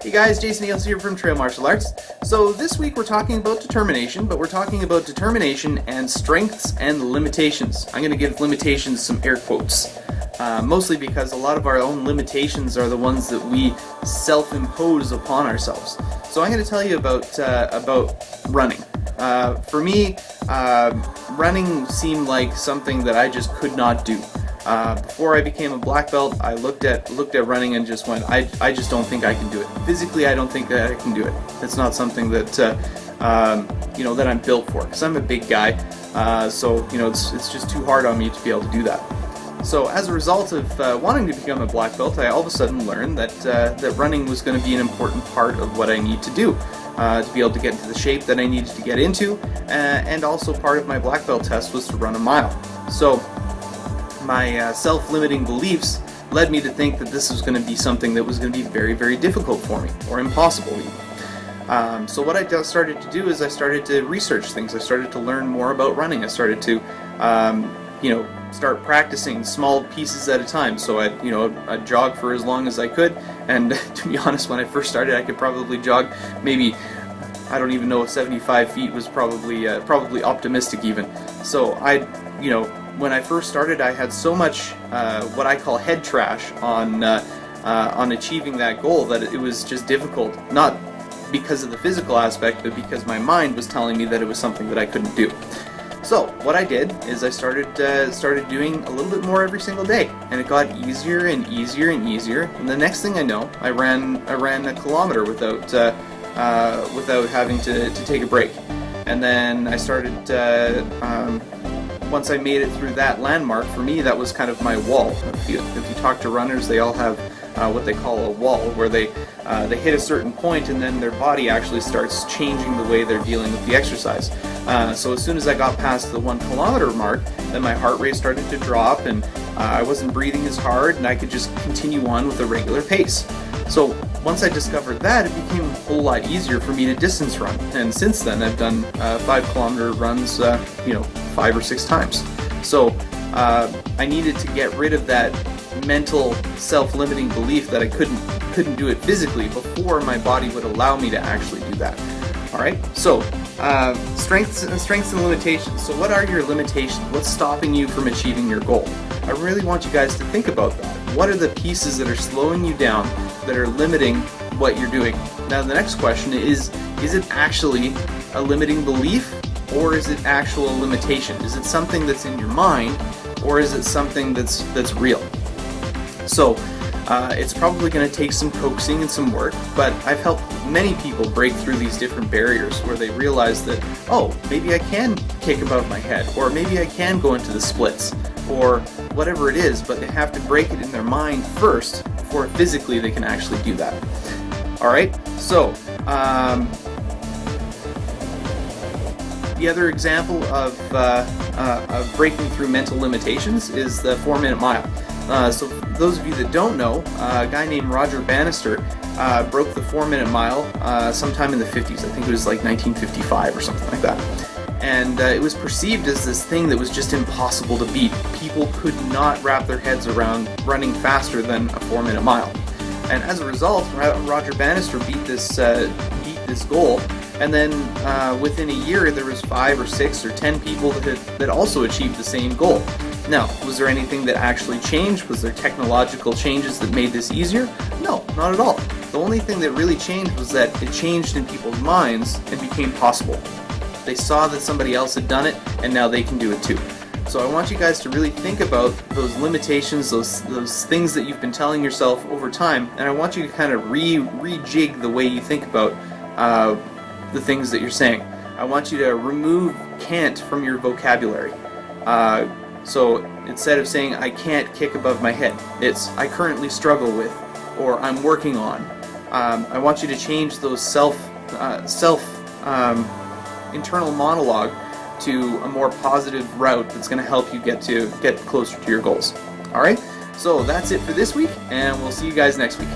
Hey guys, Jason Ailes here from Trail Martial Arts. So this week we're talking about determination, but we're talking about determination and strengths and limitations. I'm going to give limitations some air quotes, mostly because a lot of our own limitations are the ones that we self-impose upon ourselves. So I'm going to tell you about running. For me, running seemed like something that I just could not do. Before I became a black belt, I looked at running and just went, I just don't think I can do it. Physically, I don't think that I can do it. It's not something that that I'm built for, because I'm a big guy. So it's just too hard on me to be able to do that. So as a result of wanting to become a black belt, I all of a sudden learned that running was going to be an important part of what I need to do to be able to get into the shape that I needed to get into, and also part of my black belt test was to run a mile. So my self-limiting beliefs led me to think that this was going to be something that was going to be very, very difficult for me, or impossible even. So what I started to do is I started to research things. I started to learn more about running. I started to, start practicing small pieces at a time. So I'd jog for as long as I could. And to be honest, when I first started, I could probably jog maybe, I don't even know if 75 feet was probably optimistic even. So when I first started, I had so much what I call head trash on achieving that goal that it was just difficult. Not because of the physical aspect, but because my mind was telling me that it was something that I couldn't do. So what I did is I started doing a little bit more every single day, and it got easier and easier and easier. And the next thing I know, I ran a kilometer without having to take a break. And then I started. Once I made it through that landmark, for me that was kind of my wall. If you talk to runners, they all have what they call a wall, where they hit a certain point and then their body actually starts changing the way they're dealing with the exercise. So as soon as I got past the 1 kilometer mark, then my heart rate started to drop, and I wasn't breathing as hard, and I could just continue on with a regular pace. So once I discovered that, it became a whole lot easier for me to distance run. And since then, I've done 5 kilometer runs, 5 or 6 times. So I needed to get rid of that mental self-limiting belief that I couldn't do it physically before my body would allow me to actually do that. All right. So strengths and limitations. So what are your limitations? What's stopping you from achieving your goal? I really want you guys to think about that. What are the pieces that are slowing you down, that are limiting what you're doing? Now the next question is it actually a limiting belief, or is it actual limitation? Is it something that's in your mind, or is it something that's real? So it's probably going to take some coaxing and some work, but I've helped many people break through these different barriers where they realize that, oh, maybe I can kick above my head, or maybe I can go into the splits, or whatever it is, but they have to break it in their mind first before physically they can actually do that. Alright, so the other example of breaking through mental limitations is the 4-minute mile. So for those of you that don't know, a guy named Roger Bannister broke the 4-minute mile sometime in the 50s. I think it was like 1955 or something like that. And it was perceived as this thing that was just impossible to beat. People could not wrap their heads around running faster than a 4-minute mile. And as a result, Roger Bannister beat this goal. And then within a year, there was 5 or 6 or 10 people that also achieved the same goal. Now, was there anything that actually changed? Was there technological changes that made this easier? No, not at all. The only thing that really changed was that it changed in people's minds and became possible. They saw that somebody else had done it, and now they can do it too. So I want you guys to really think about those limitations, those things that you've been telling yourself over time, and I want you to kind of rejig the way you think about the things that you're saying. I want you to remove can't from your vocabulary. So instead of saying I can't kick above my head, it's I currently struggle with, or I'm working on. I want you to change those internal monologue to a more positive route that's going to help you get closer to your goals. All right, so that's it for this week, and we'll see you guys next week.